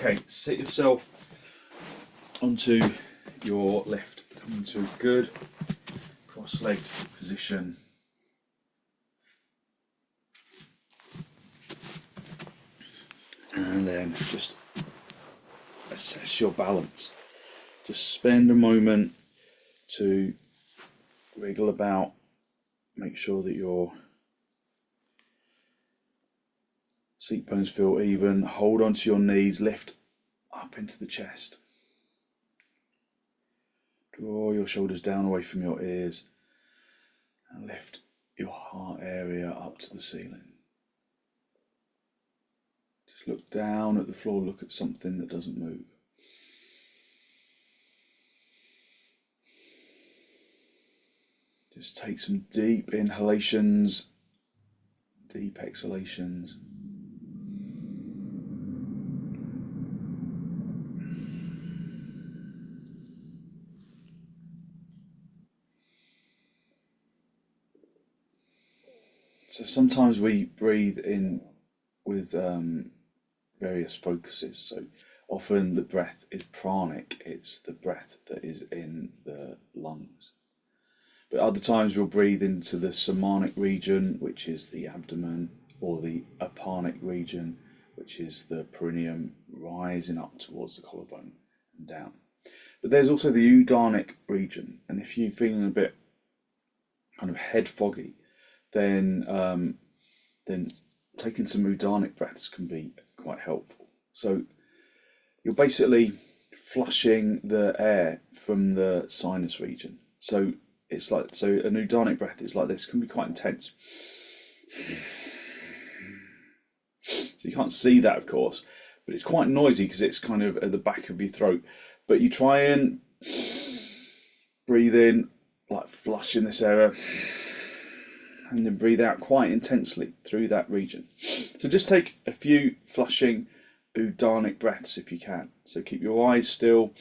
Okay, sit yourself onto your left. Come into a good cross-legged position. And then just assess your balance. Just spend a moment to wriggle about. Make sure that your seat bones feel even. Hold onto your knees, lift up into the chest. Draw your shoulders down away from your ears and lift your heart area up to the ceiling. Just look down at the floor, look at something that doesn't move. Just take some deep inhalations, deep exhalations. So sometimes we breathe in with various focuses. So often the breath is pranic, it's the breath that is in the lungs. But other times we'll breathe into the samanic region, which is the abdomen, or the apanic region, which is the perineum, rising up towards the collarbone and down. But there's also the udanic region, and if you're feeling a bit kind of head foggy, then taking some udanic breaths can be quite helpful. So you're basically flushing the air from the sinus region. So it's like, so an udanic breath is like this, can be quite intense. So you can't see that, of course, but it's quite noisy because it's kind of at the back of your throat. But you try and breathe in, like flushing this area, and then breathe out quite intensely through that region. So just take a few flushing udanic breaths if you can. So keep your eyes still.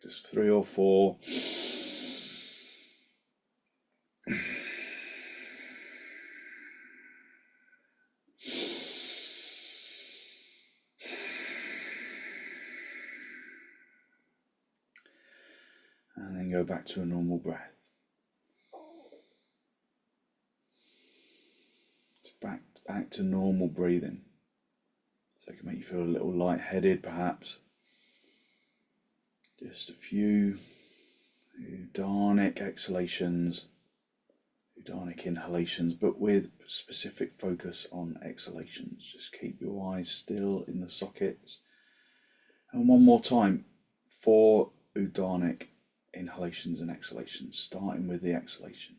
Just 3 or 4. And then go back to a normal breath. Back to normal breathing. So it can make you feel a little lightheaded perhaps. Just a few udanic exhalations, udanic inhalations, but with specific focus on exhalations. Just keep your eyes still in the sockets. And one more time, 4 udanic inhalations and exhalations, starting with the exhalation.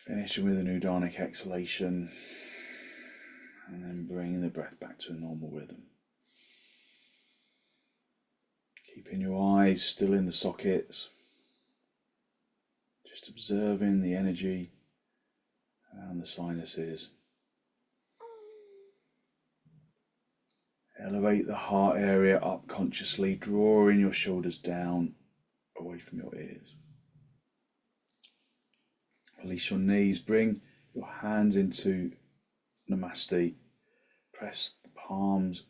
Finishing with an udanic exhalation, and then bringing the breath back to a normal rhythm. Keeping your eyes still in the sockets, just observing the energy around the sinuses. Elevate the heart area up consciously, drawing your shoulders down away from your ears. Release your knees, bring your hands into Namaste. Press the palms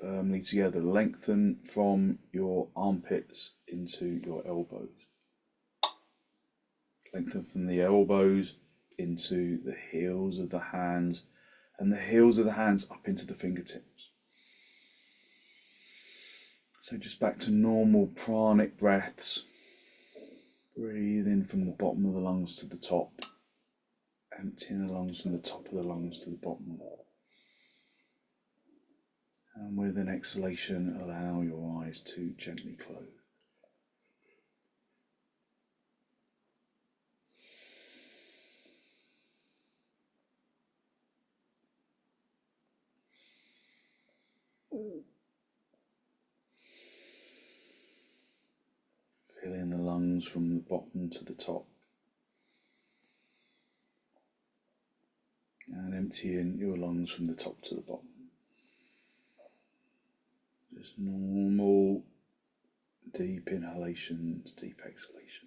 firmly together. Lengthen from your armpits into your elbows. Lengthen from the elbows into the heels of the hands, and the heels of the hands up into the fingertips. So just back to normal pranic breaths. Breathe in from the bottom of the lungs to the top, emptying the lungs from the top of the lungs to the bottom. And with an exhalation, allow your eyes to gently close. Filling the lungs from the bottom to the top. And emptying your lungs from the top to the bottom. Just normal deep inhalations, deep exhalations.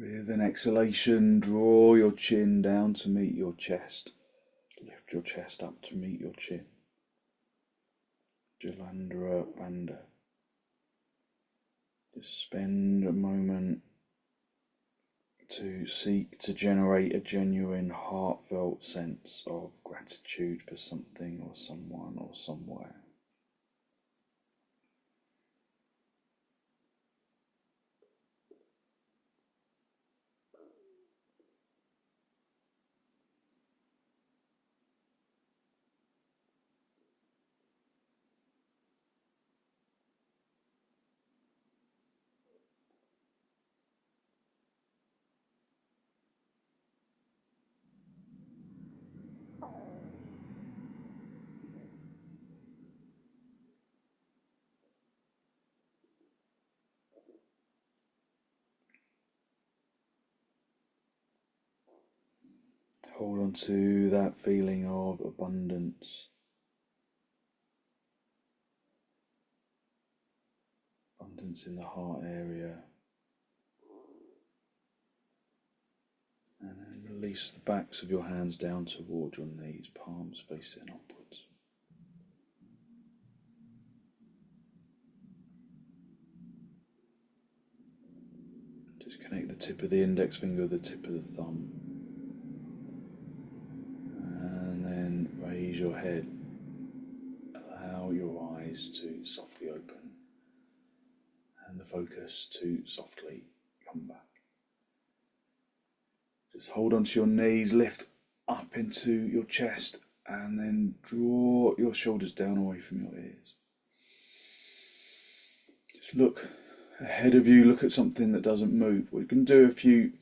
With an exhalation, draw your chin down to meet your chest. Lift your chest up to meet your chin. Jalandhara Bandha. Just spend a moment to seek to generate a genuine, heartfelt sense of gratitude for something or someone or somewhere. Hold on to that feeling of abundance. Abundance in the heart area. And then release the backs of your hands down toward your knees, palms facing upwards. Just connect the tip of the index finger with the tip of the thumb. And then raise your head. Allow your eyes to softly open and the focus to softly come back. Just hold onto your knees, lift up into your chest, and then draw your shoulders down away from your ears. Just look ahead of you, look at something that doesn't move. We can do a few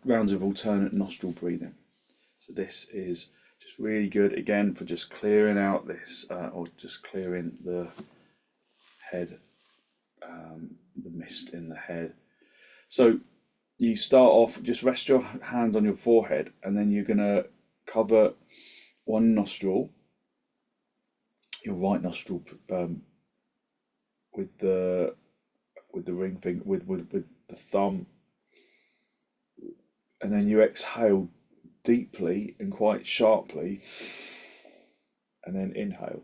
rounds of alternate nostril breathing. So this is just really good, again, for just clearing out this, or just clearing the head, the mist in the head. So you start off, just rest your hand on your forehead, and then you're going to cover one nostril, your right nostril, with the ring finger, with the thumb, and then you exhale deeply and quite sharply, and then inhale,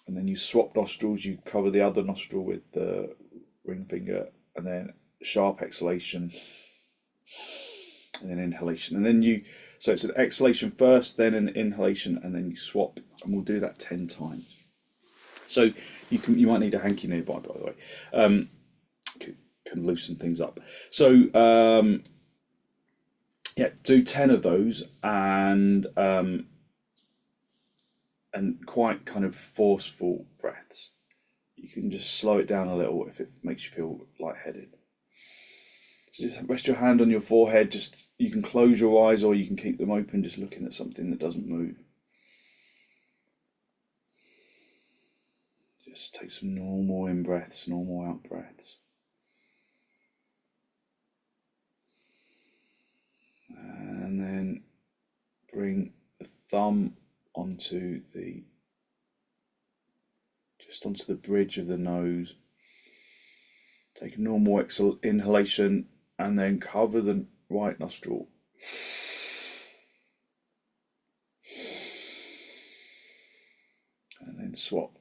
and then you swap nostrils. You cover the other nostril with the ring finger, and then sharp exhalation, and then inhalation, and then so it's an exhalation first, then an inhalation, and then you swap, and we'll do that 10 times. So you might need a hanky nearby, by the way. Can loosen things up. So yeah, do 10 of those, and quite kind of forceful breaths. you can just slow it down a little if it makes you feel lightheaded. So just rest your hand on your forehead. Just, you can close your eyes or you can keep them open, just looking at something that doesn't move. Just take some normal in breaths, normal out breaths. And then bring the thumb onto the bridge of the nose. Take a normal inhalation and then cover the right nostril. And then swap.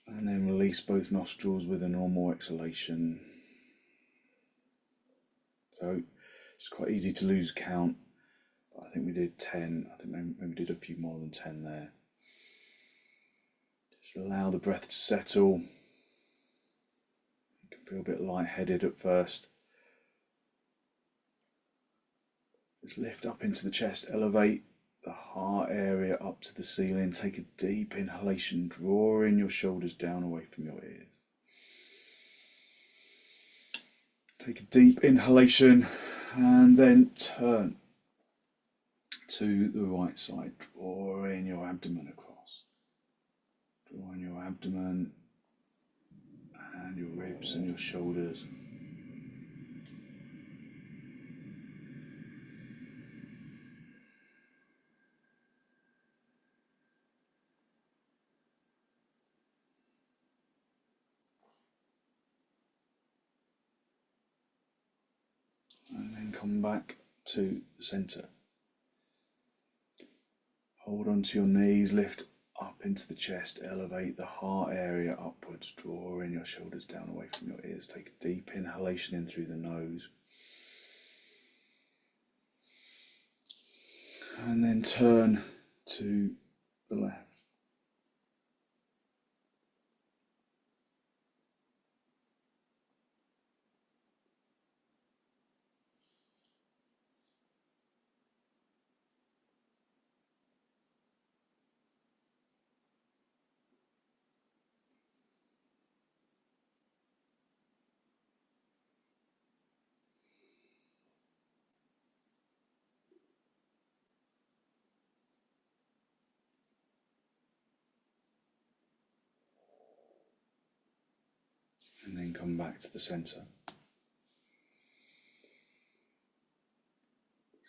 And then release both nostrils with a normal exhalation. So it's quite easy to lose count. But I think we did 10. I think maybe we did a few more than 10 there. Just allow the breath to settle. You can feel a bit lightheaded at first. Just lift up into the chest, elevate the heart area up to the ceiling. Take a deep inhalation, drawing your shoulders down away from your ears. Take a deep inhalation and then turn to the right side, drawing your abdomen across. Drawing your abdomen and your ribs and your shoulders. And then come back to the center. Hold onto your knees, lift up into the chest, elevate the heart area upwards, drawing your shoulders down away from your ears. Take a deep inhalation in through the nose. And then turn to the left. And then come back to the center.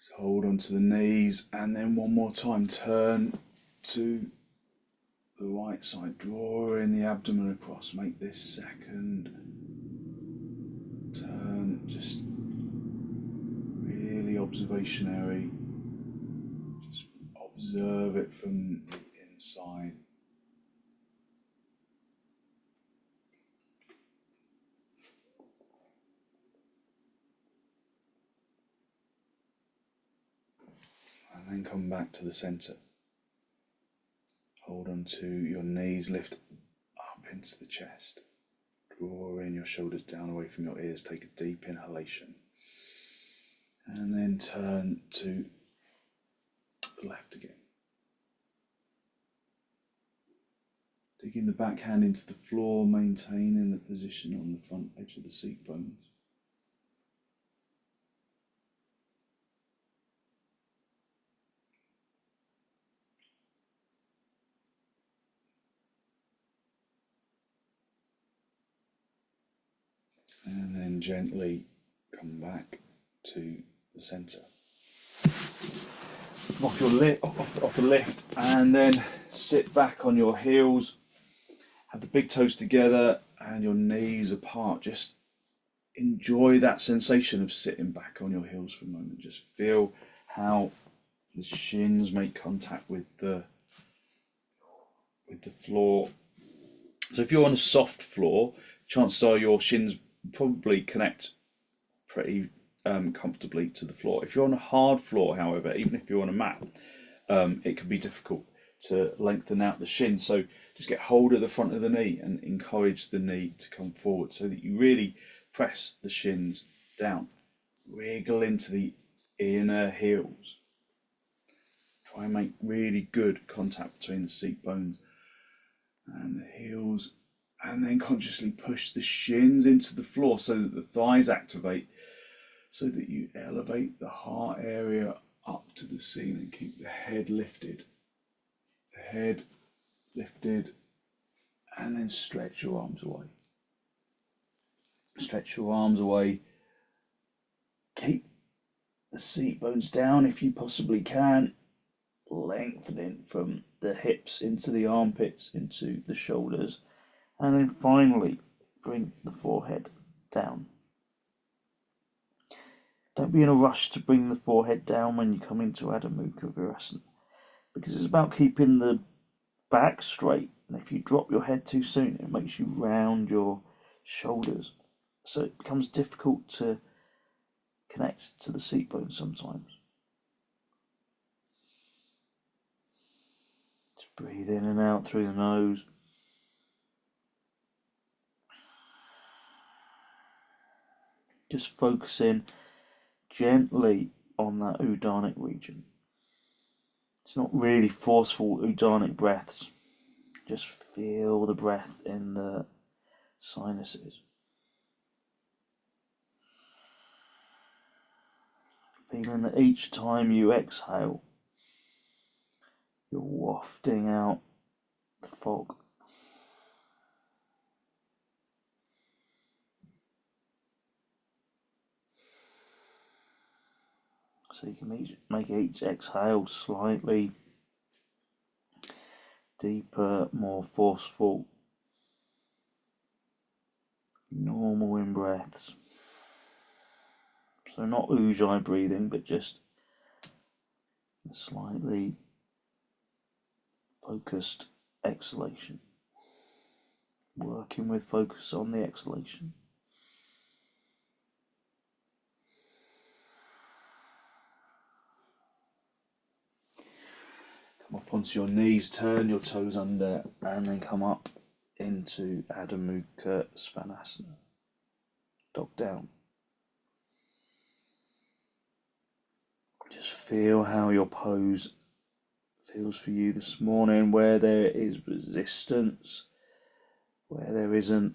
Just hold onto the knees and then one more time turn to the right side, drawing the abdomen across. Make this second turn just really observationary. Just observe it from the inside. And then come back to the center. Hold on to your knees, lift up into the chest. Drawing your shoulders down away from your ears. Take a deep inhalation. And then turn to the left again. Digging the back hand into the floor, maintaining the position on the front edge of the seat bones. And then gently come back to the centre. Come off off the lift, and then sit back on your heels. Have the big toes together and your knees apart. Just enjoy that sensation of sitting back on your heels for a moment. Just feel how the shins make contact with the floor. So if you're on a soft floor, chances are your shins probably connect pretty comfortably to the floor. If you're on a hard floor, however, even if you're on a mat, it can be difficult to lengthen out the shin. So just get hold of the front of the knee and encourage the knee to come forward so that you really press the shins down. Wriggle into the inner heels. Try and make really good contact between the seat bones and the heels, and then consciously push the shins into the floor so that the thighs activate, so that you elevate the heart area up to the ceiling. Keep the head lifted. The head lifted, and then stretch your arms away. Stretch your arms away. Keep the seat bones down if you possibly can. Lengthening from the hips into the armpits, into the shoulders, and then finally bring the forehead down. Don't be in a rush to bring the forehead down when you come into Adho Mukha Virasana, because it's about keeping the back straight, and if you drop your head too soon, it makes you round your shoulders, so it becomes difficult to connect to the seat bone sometimes. Just breathe in and out through the nose. Just focusing gently on that Udanic region. It's not really forceful Udanic breaths. Just feel the breath in the sinuses. Feeling that each time you exhale, you're wafting out the fog. So you can make each exhale slightly deeper, more forceful, normal in breaths. So not ujjayi breathing, but just a slightly focused exhalation. Working with focus on the exhalation. Come up onto your knees, turn your toes under, and then come up into Adho Mukha Svanasana. Dog down. Just feel how your pose feels for you this morning, where there is resistance, where there isn't.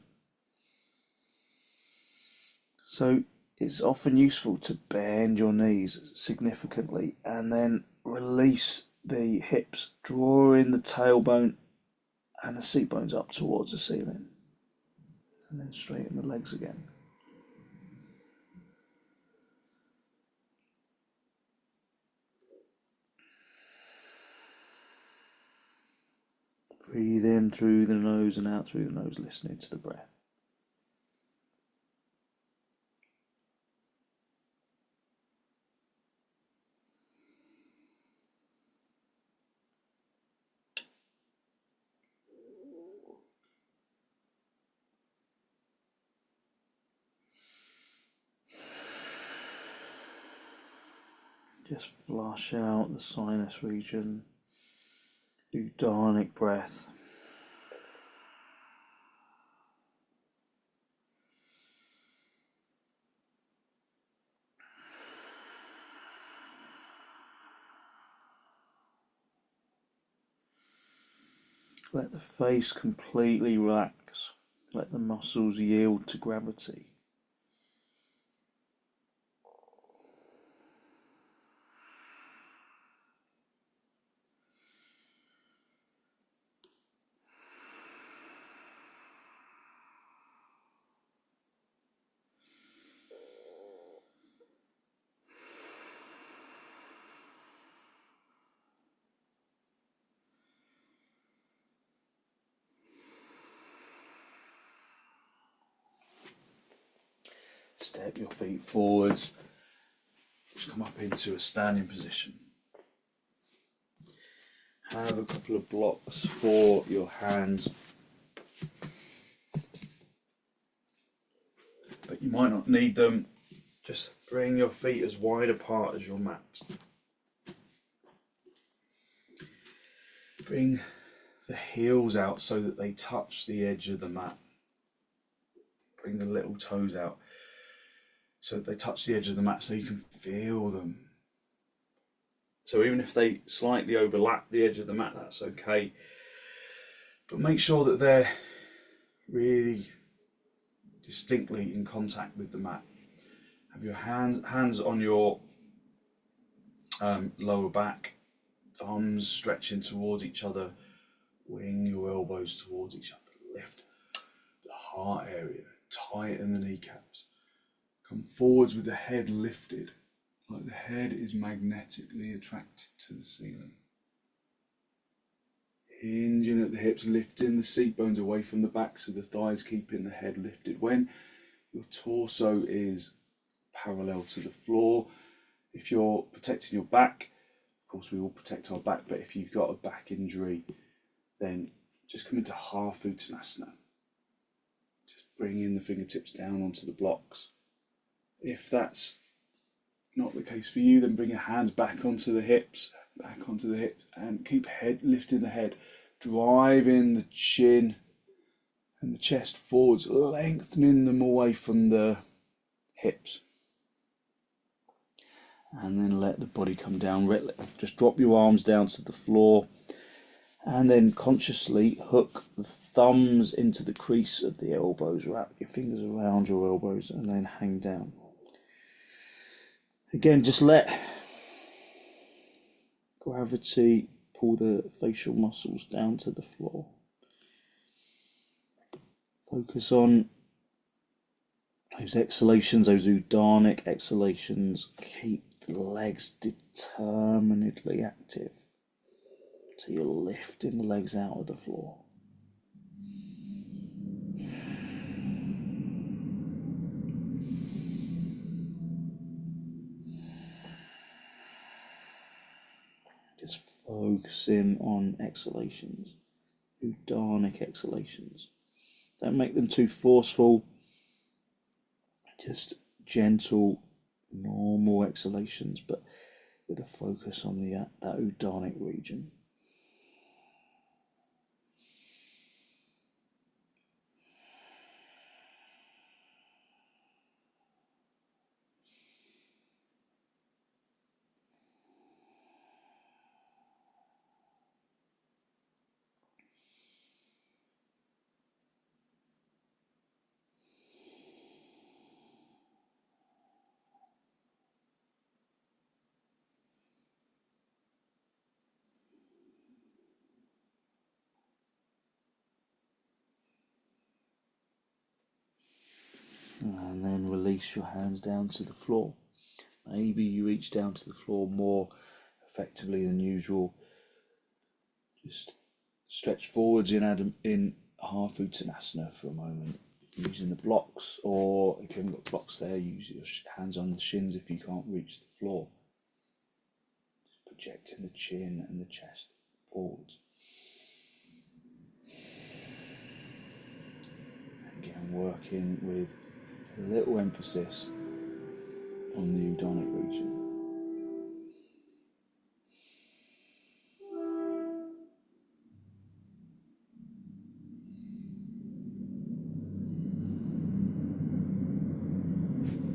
So it's often useful to bend your knees significantly and then release the hips, drawing the tailbone and the seat bones up towards the ceiling, and then straighten the legs again. Breathe in through the nose and out through the nose, listening to the breath. Just flush out the sinus region. Udanic breath. Let the face completely relax. Let the muscles yield to gravity. Step your feet forwards. Just come up into a standing position. Have a couple of blocks for your hands, but you might not need them. Just bring your feet as wide apart as your mat. Bring the heels out so that they touch the edge of the mat. Bring the little toes out so that they touch the edge of the mat so you can feel them. So even if they slightly overlap the edge of the mat, that's okay. But make sure that they're really distinctly in contact with the mat. Have your hands on your lower back, thumbs stretching towards each other, wing your elbows towards each other, lift the heart area, tighten the kneecaps. Come forwards with the head lifted, like the head is magnetically attracted to the ceiling. Hinging at the hips, lifting the seat bones away from the back so the thighs keeping the head lifted. When your torso is parallel to the floor, if you're protecting your back, of course we all protect our back, but if you've got a back injury, then just come into parsvottanasana. Just bringing the fingertips down onto the blocks. If that's not the case for you, then bring your hands back onto the hips, and keep lifting the head, driving the chin and the chest forwards, lengthening them away from the hips. And then let the body come down. Just drop your arms down to the floor, and then consciously hook the thumbs into the crease of the elbows, wrap your fingers around your elbows, and then hang down. Again, just let gravity pull the facial muscles down to the floor. Focus on those exhalations, those udanic exhalations. Keep the legs determinedly active till you're lifting the legs out of the floor. Just focusing on exhalations, udanic exhalations. Don't make them too forceful, just gentle, normal exhalations, but with a focus on that udanic region. And then release your hands down to the floor. Maybe you reach down to the floor more effectively than usual. Just stretch forwards in parsvottanasana for a moment, using the blocks, or if you haven't got blocks there, use your hands on the shins if you can't reach the floor. Just projecting the chin and the chest forwards. Again, working with a little emphasis on the udanic region.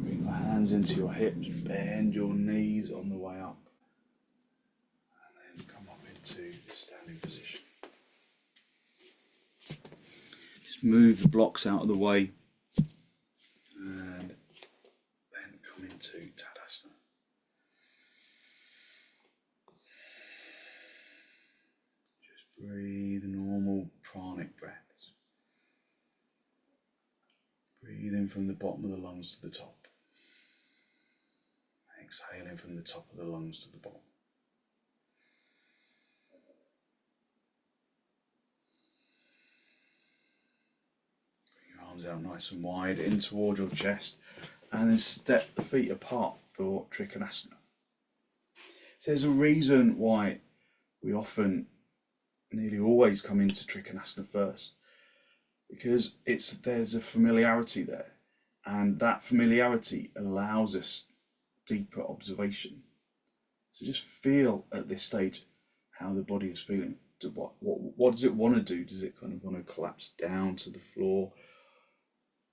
Bring your hands into your hips, bend your knees on the way up, and then come up into the standing position. Just move the blocks out of the way, and then come into Tadasana. Just breathe normal pranic breaths. Breathe in from the bottom of the lungs to the top. Exhaling from the top of the lungs to the bottom. Bring your arms out nice and wide in toward your chest, and then step the feet apart for trikonasana. So there's a reason why we often, nearly always, come into trikonasana first, because there's a familiarity there, and that familiarity allows us deeper observation. So just feel at this stage how the body is feeling. What does it want to do? Does it kind of want to collapse down to the floor,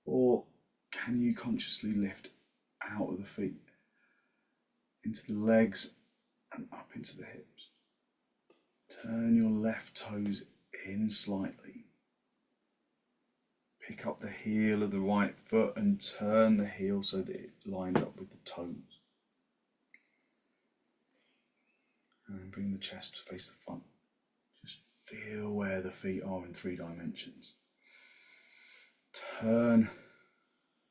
or can you consciously lift out of the feet into the legs and up into the hips? Turn your left toes in slightly. Pick up the heel of the right foot and turn the heel so that it lines up with the toes. And then bring the chest to face the front. Just feel where the feet are in 3 dimensions. Turn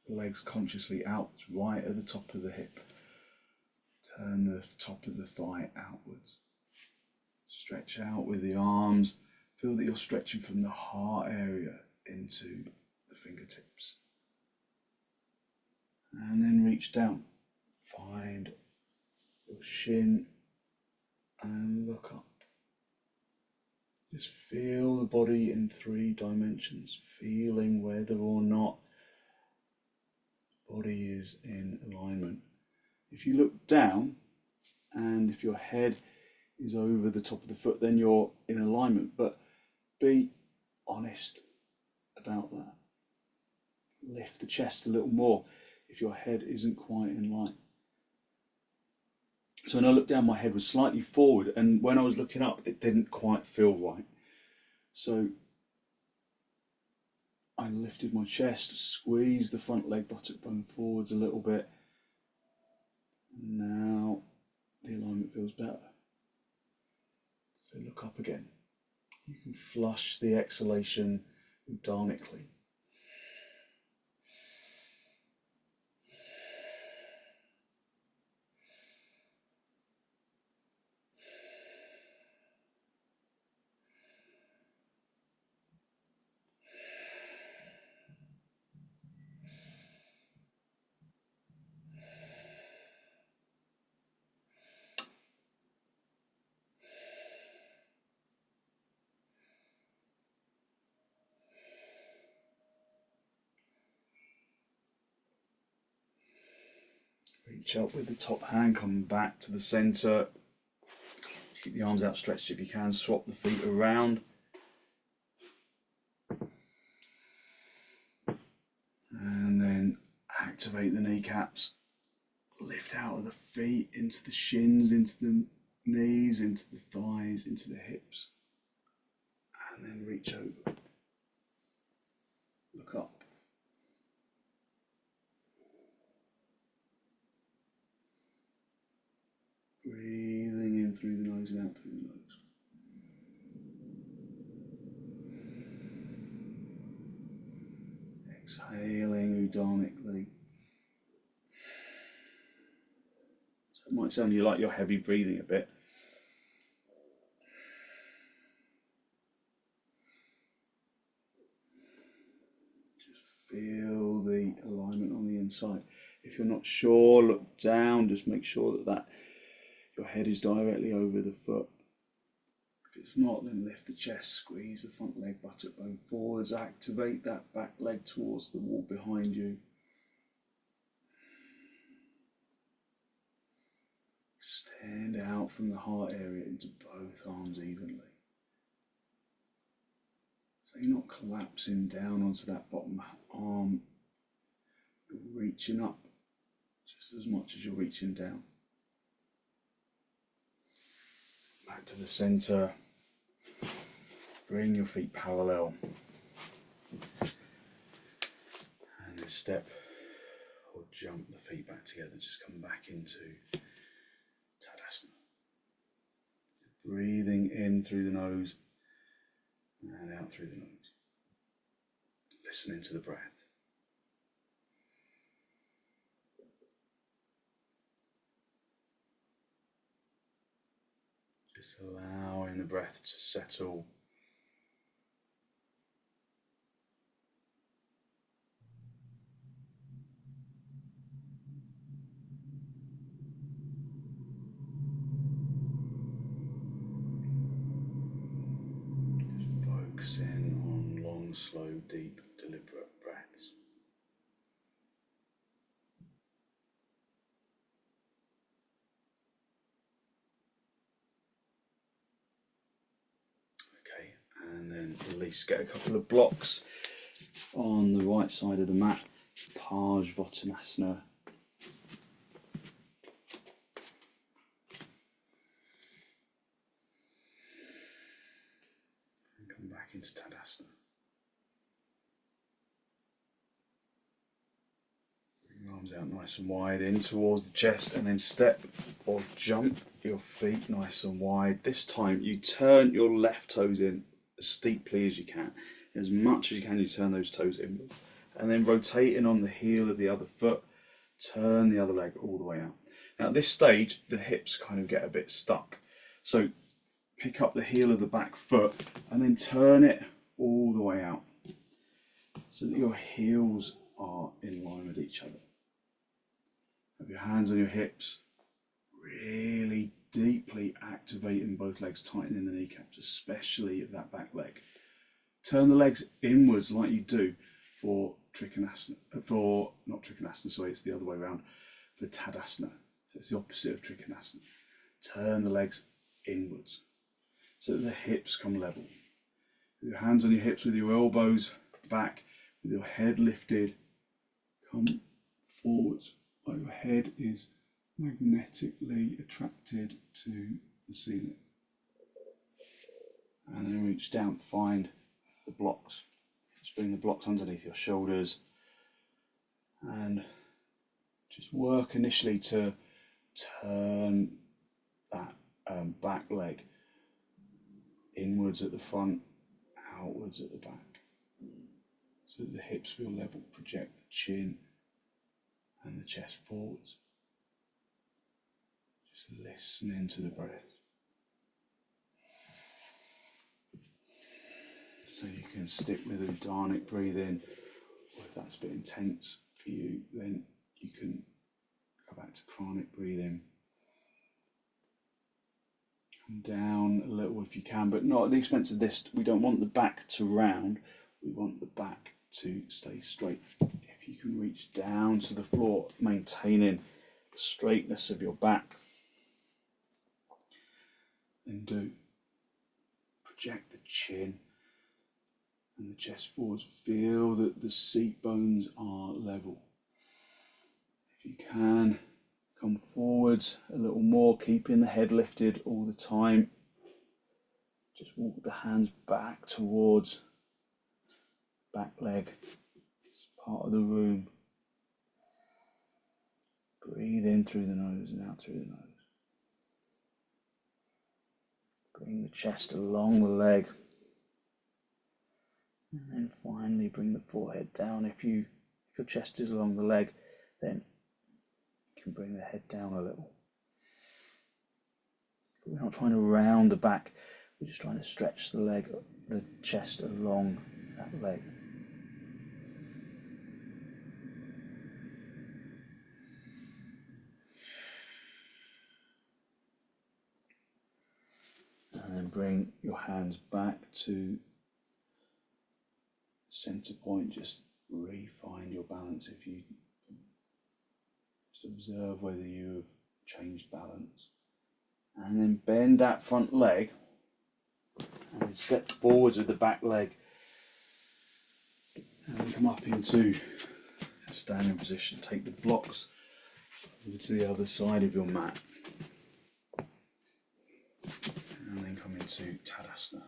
the legs consciously out, right at the top of the hip. Turn the top of the thigh outwards. Stretch out with the arms. Feel that you're stretching from the heart area into the fingertips. And then reach down. Find your shin and look up. Just feel the body in 3 dimensions, feeling whether or not the body is in alignment. If you look down and if your head is over the top of the foot, then you're in alignment, but be honest about that. Lift the chest a little more if your head isn't quite in line. So when I looked down, my head was slightly forward, and when I was looking up, it didn't quite feel right. So I lifted my chest, squeezed the front leg buttock bone forwards a little bit. Now the alignment feels better. So look up again. You can flush the exhalation udanically. Reach up with the top hand, come back to the center. Keep the arms outstretched if you can. Swap the feet around. And then activate the kneecaps. Lift out of the feet, into the shins, into the knees, into the thighs, into the hips. And then reach over. Look up. Breathing in through the nose and out through the nose. Exhaling udanically. So it might sound like you're heavy breathing a bit. Just feel the alignment on the inside. If you're not sure, look down. Just make sure that your head is directly over the foot. If it's not, then lift the chest, squeeze the front leg buttock bone forwards, activate that back leg towards the wall behind you. Extend out from the heart area into both arms evenly. So you're not collapsing down onto that bottom arm. You're reaching up just as much as you're reaching down. Back to the center. Bring your feet parallel. And then step or jump the feet back together. Just come back into Tadasana. Breathing in through the nose and out through the nose. Listening to the breath. Just allowing the breath to settle. Focusing on long, slow, deep, deliberate breaths. Okay, and then release, get a couple of blocks on the right side of the mat, parsvottanasana. And come back into tadasana. Bring your arms out nice and wide in towards the chest, and then step or jump your feet nice and wide. This time you turn your left toes in as steeply as you can. As much as you can, you turn those toes inward. And then rotating on the heel of the other foot, turn the other leg all the way out. Now at this stage, the hips kind of get a bit stuck. So pick up the heel of the back foot and then turn it all the way out so that your heels are in line with each other. Have your hands on your hips, really deeply activating both legs, tightening the kneecaps, especially that back leg. Turn the legs inwards like you do for trikonasana, not trikonasana, sorry, it's the other way around, for tadasana. So it's the opposite of trikonasana. Turn the legs inwards so that the hips come level. With your hands on your hips, with your elbows back, with your head lifted, come forwards like your head is magnetically attracted to the ceiling. And then reach down, find the blocks. Just bring the blocks underneath your shoulders and just work initially to turn that back leg inwards at the front, outwards at the back, so that the hips feel level. Project the chin and the chest forwards. Just listening to the breath. So you can stick with Udanic breathing, or if that's a bit intense for you, then you can go back to pranic breathing. Come down a little if you can, but not at the expense of this. We don't want the back to round, we want the back to stay straight. If you can reach down to the floor, maintaining the straightness of your back, then do. Project the chin and the chest forwards. Feel that the seat bones are level. If you can, come forwards a little more, keeping the head lifted all the time. Just walk the hands back towards back leg. It's part of the room. Breathe in through the nose and out through the nose. Bring the chest along the leg. And then finally bring the forehead down. If your chest is along the leg, then you can bring the head down a little. But we're not trying to round the back, we're just trying to stretch the chest along that leg. And then bring your hands back to center point. Just refine your balance. If you just observe whether you have changed balance, and then bend that front leg and then step forwards with the back leg and then come up into a standing position. Take the blocks over to the other side of your mat and then come into tadasana.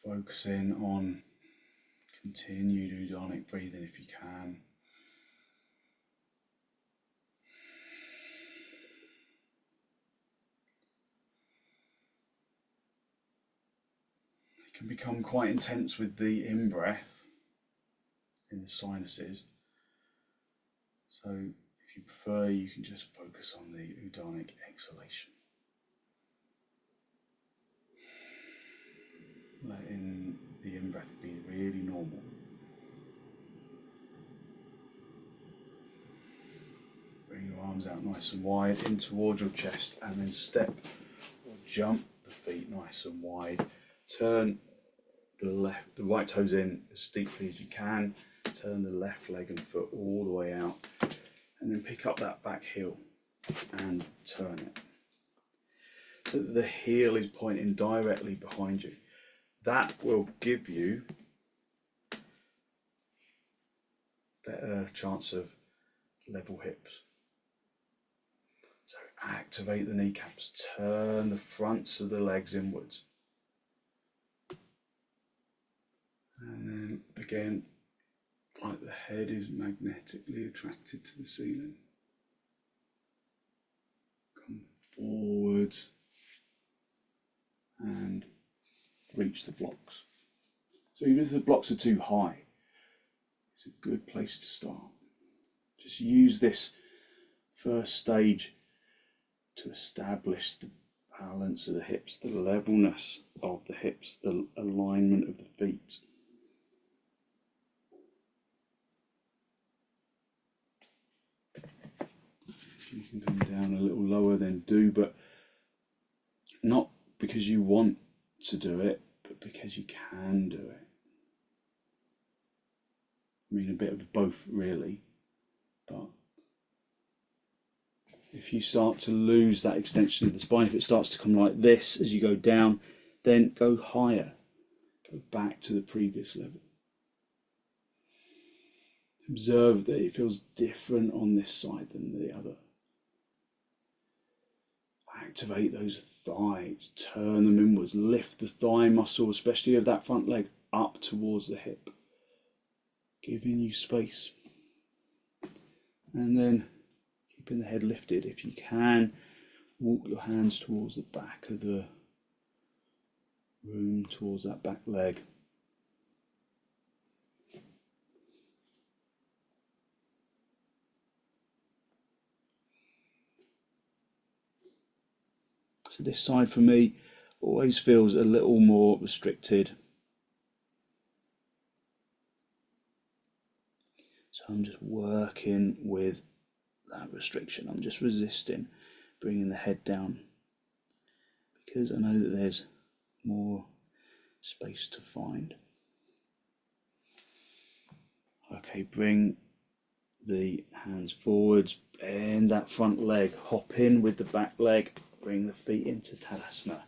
Focusing on continued Udanic breathing if you can. It can become quite intense with the in-breath in the sinuses. So if you prefer, you can just focus on the Udanic exhalation. Letting the in-breath be really normal. arms out nice and wide in towards your chest, and then step or jump the feet nice and wide. Turn the right toes in as steeply as you can. Turn the left leg and foot all the way out, and then pick up that back heel and turn it so that the heel is pointing directly behind you. That will give you better chance of level hips. So activate the kneecaps, turn the fronts of the legs inwards. And then again, like the head is magnetically attracted to the ceiling. Come forwards and reach the blocks. So even if the blocks are too high, it's a good place to start. Just use this first stage to establish the balance of the hips, the levelness of the hips, the alignment of the feet. If you can come down a little lower, then do, but not because you want to do it, but because you can do it. I mean, a bit of both, really, but if you start to lose that extension of the spine, if it starts to come like this as you go down, then go higher, go back to the previous level. Observe that it feels different on this side than the other. Activate those thighs, turn them inwards, lift the thigh muscle, especially of that front leg, up towards the hip, giving you space. And then keeping the head lifted. If you can, walk your hands towards the back of the room, towards that back leg. So this side for me always feels a little more restricted. So I'm just working with that restriction. I'm just resisting bringing the head down because I know that there's more space to find. Okay, bring the hands forwards, bend that front leg, hop in with the back leg, bring the feet into Tadasana,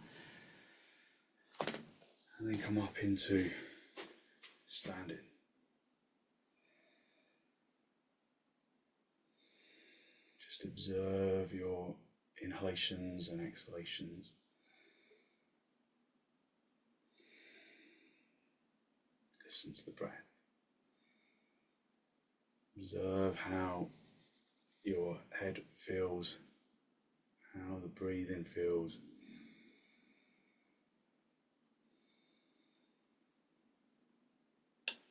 and then come up into standing. Just observe your inhalations and exhalations. Listen to the breath. Observe how your head feels, how the breathing feels.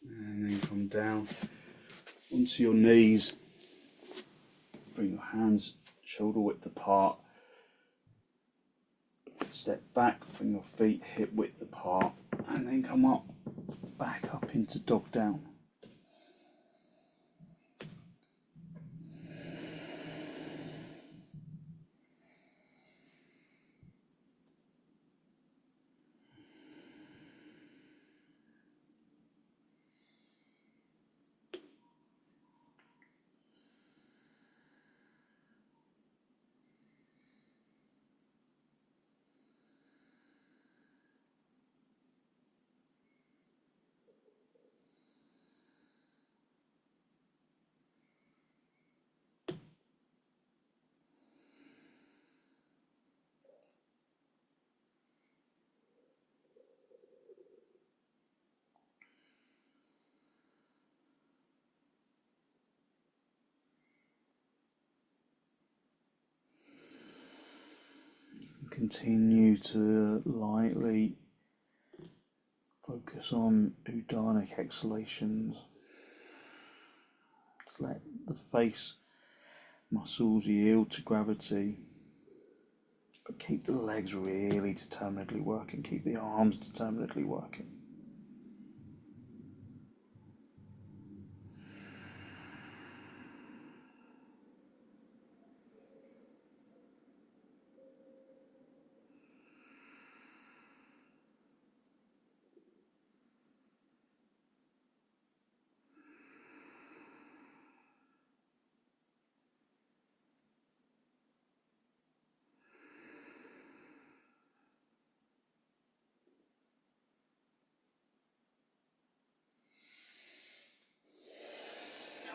And then come down onto your knees. Bring your hands shoulder width apart. Step back, bring your feet hip width apart, and then come up, back up into dog down. Continue to lightly focus on Udanic exhalations. Just let the face muscles yield to gravity, but keep the legs really determinedly working, keep the arms determinedly working.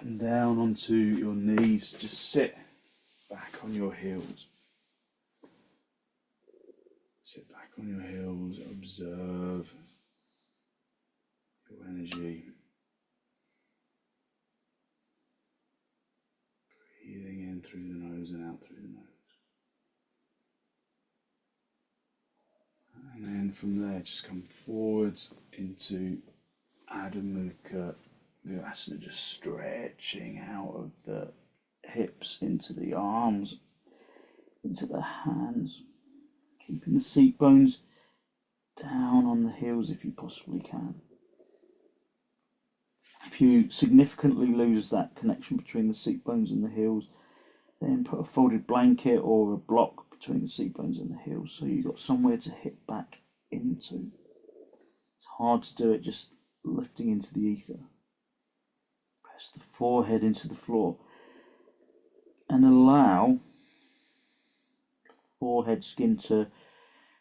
Come down onto your knees, just sit back on your heels. Sit back on your heels, observe your energy. Breathing in through the nose and out through the nose. And then from there, just come forwards into Adho Mukha virasana, just stretching out of the hips into the arms, into the hands, keeping the seat bones down on the heels if you possibly can. If you significantly lose that connection between the seat bones and the heels, then put a folded blanket or a block between the seat bones and the heels so you've got somewhere to hit back into. It's hard to do it just lifting into the ether. Press the forehead into the floor and allow the forehead skin to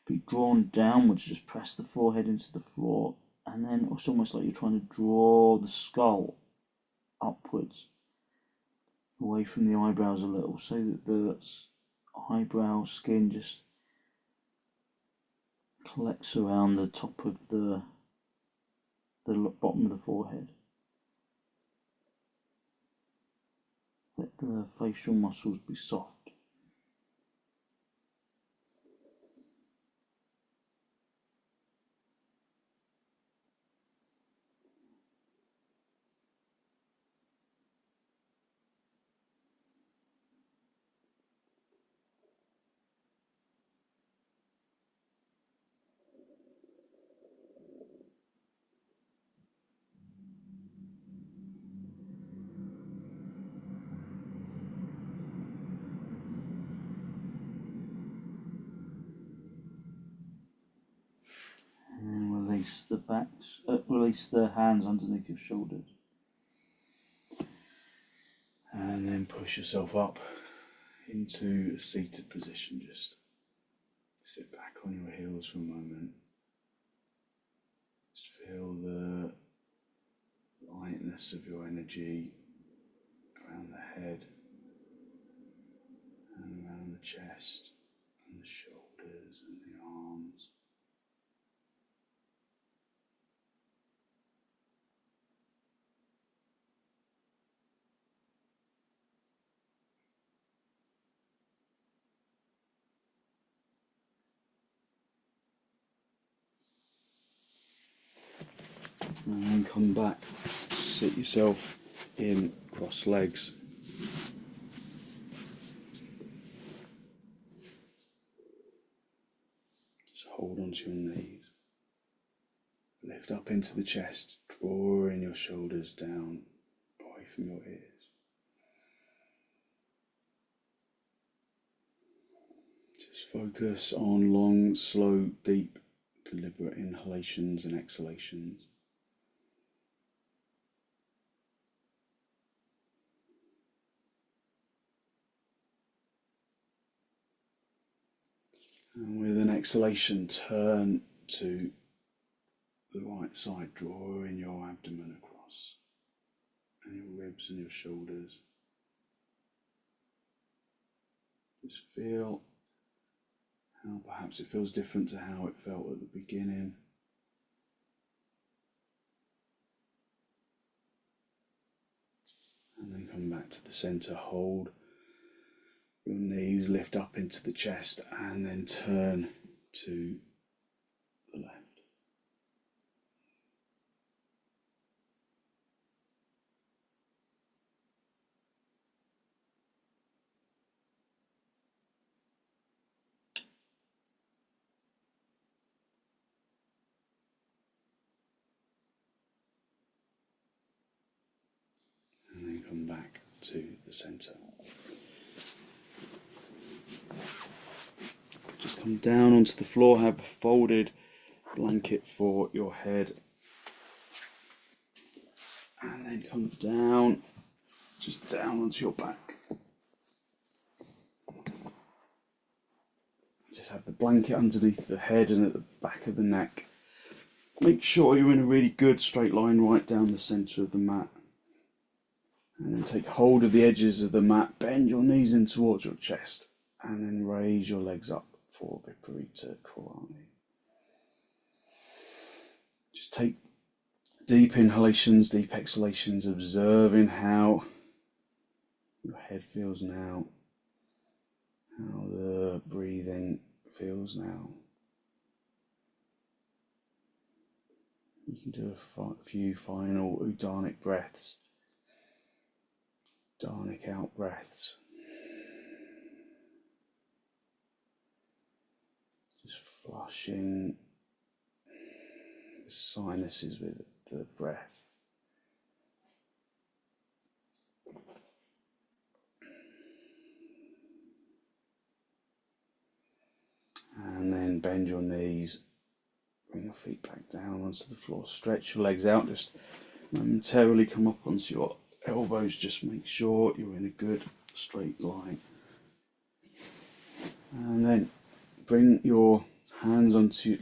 be drawn downwards. Just press the forehead into the floor, and then it's almost like you're trying to draw the skull upwards away from the eyebrows a little, so that the eyebrow skin just collects around the top of the bottom of the forehead. Let the facial muscles be soft. And then release the hands underneath your shoulders. And then push yourself up into a seated position. Just sit back on your heels for a moment. Just feel the lightness of your energy around the head and around the chest and the shoulders and the arms. And then come back, sit yourself in cross legs. Just hold onto your knees. Lift up into the chest, drawing your shoulders down away from your ears. Just focus on long, slow, deep, deliberate inhalations and exhalations. And with an exhalation, turn to the right side, drawing your abdomen across, and your ribs and your shoulders. Just feel how perhaps it feels different to how it felt at the beginning. And then come back to the center, hold your knees, lift up into the chest, and then turn to the left. And then come back to the center. Just come down onto the floor, have a folded blanket for your head. And then come down, just down onto your back. Just have the blanket underneath the head and at the back of the neck. Make sure you're in a really good straight line right down the centre of the mat. And then take hold of the edges of the mat, bend your knees in towards your chest, and then raise your legs up for viparita karanhi. Just take deep inhalations, deep exhalations, observing how your head feels now, how the breathing feels now. You can do a few final udanic breaths, dharnic out breaths. Just flushing the sinuses with the breath. And then bend your knees, bring your feet back down onto the floor, stretch your legs out, just momentarily come up onto your elbows, just make sure you're in a good straight line. And then bring your hands onto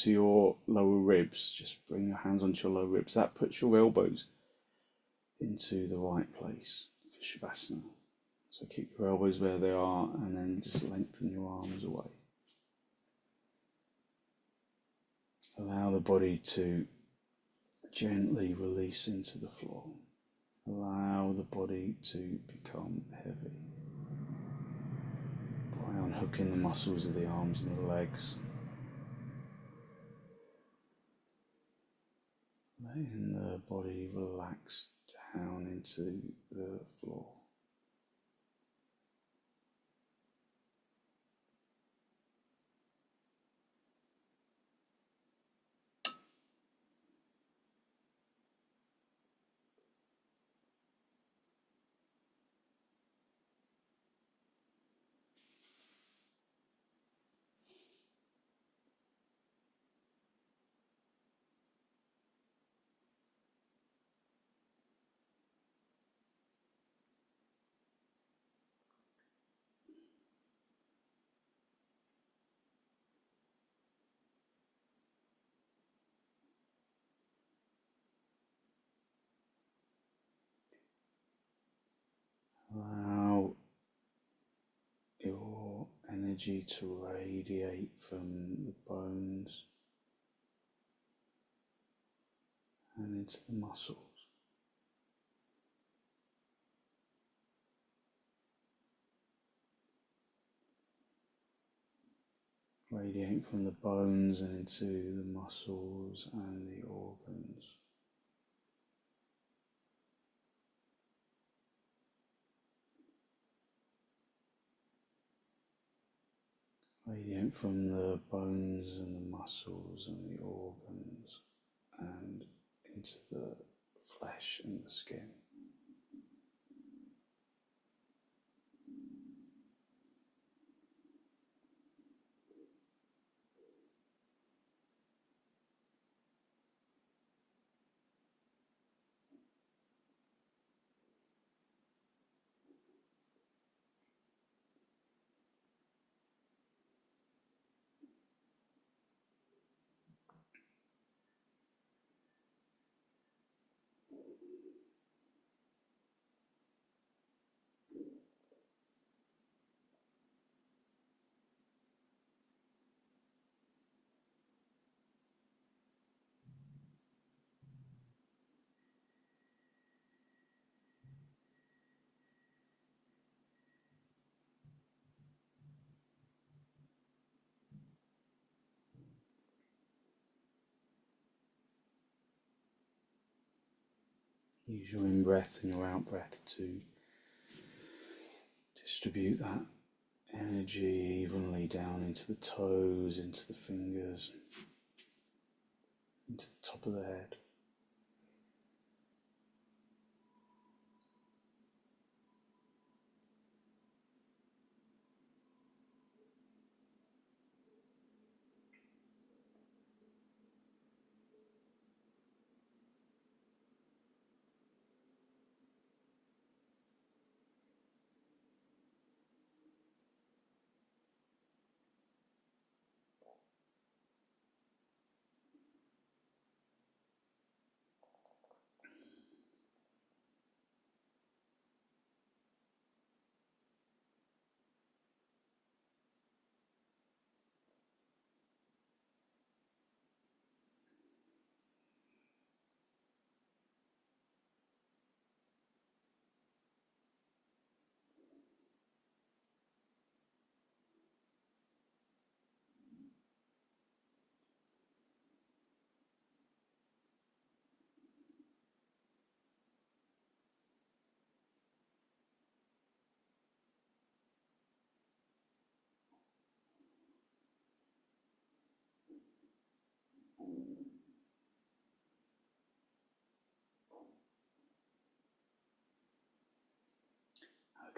your lower ribs, just bring your hands onto your lower ribs. That puts your elbows into the right place for sirvasana. So keep your elbows where they are and then just lengthen your arms away. Allow the body to gently release into the floor. Allow the body to become heavy by unhooking the muscles of the arms and the legs. Letting the body relax down into the floor. Allow your energy to radiate from the bones and into the muscles. Radiate from the bones and into the muscles and the organs. Radiate from the bones and the muscles and the organs and into the flesh and the skin. Use your in-breath and your out-breath to distribute that energy evenly down into the toes, into the fingers, into the top of the head.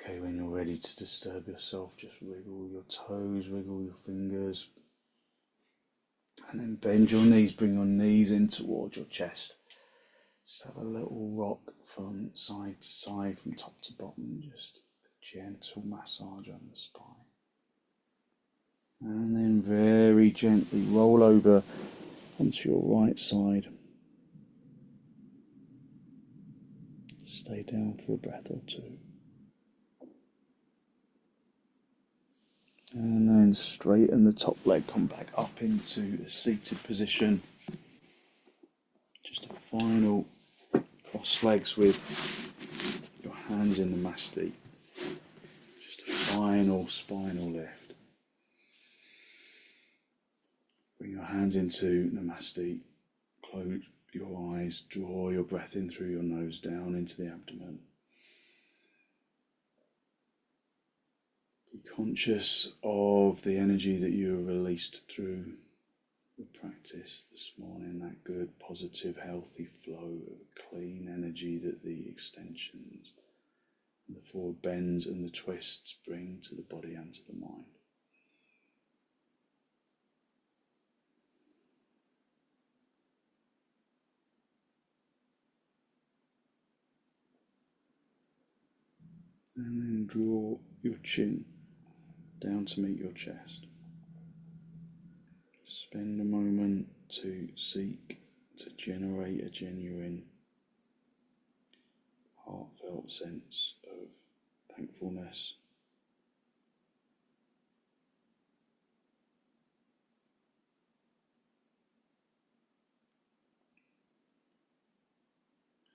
Okay, when you're ready to disturb yourself, just wiggle your toes, wiggle your fingers, and then bend your knees, bring your knees in towards your chest. Just have a little rock from side to side, from top to bottom, just a gentle massage on the spine. And then very gently roll over onto your right side. Stay down for a breath or two. And then straighten the top leg, come back up into a seated position. Just a final cross legs with your hands in the masti. Just a final spinal lift. Bring your hands into Namasti. Close your eyes, draw your breath in through your nose down into the abdomen. Be conscious of the energy that you have released through the practice this morning, that good, positive, healthy flow of clean energy that the extensions, and the forward bends and the twists bring to the body and to the mind. And then draw your chin down to meet your chest. Spend a moment to seek to generate a genuine, heartfelt sense of thankfulness.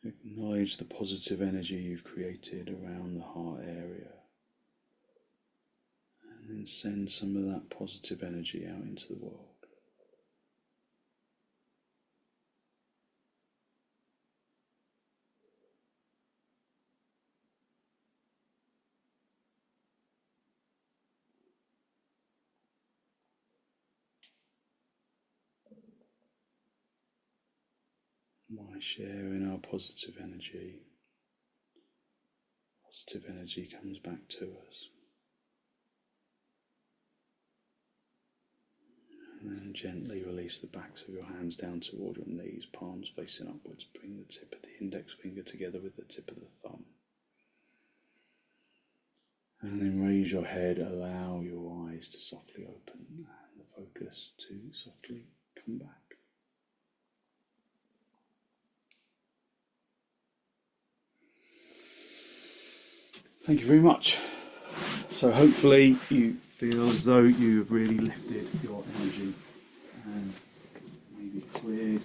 Acknowledge the positive energy you've created around the heart area. And then send some of that positive energy out into the world. By sharing our positive energy comes back to us. And then gently release the backs of your hands down toward your knees, palms facing upwards. Bring the tip of the index finger together with the tip of the thumb. And then raise your head, allow your eyes to softly open and the focus to softly come back. Thank you very much. So hopefully you feel as though you have really lifted your energy and maybe cleared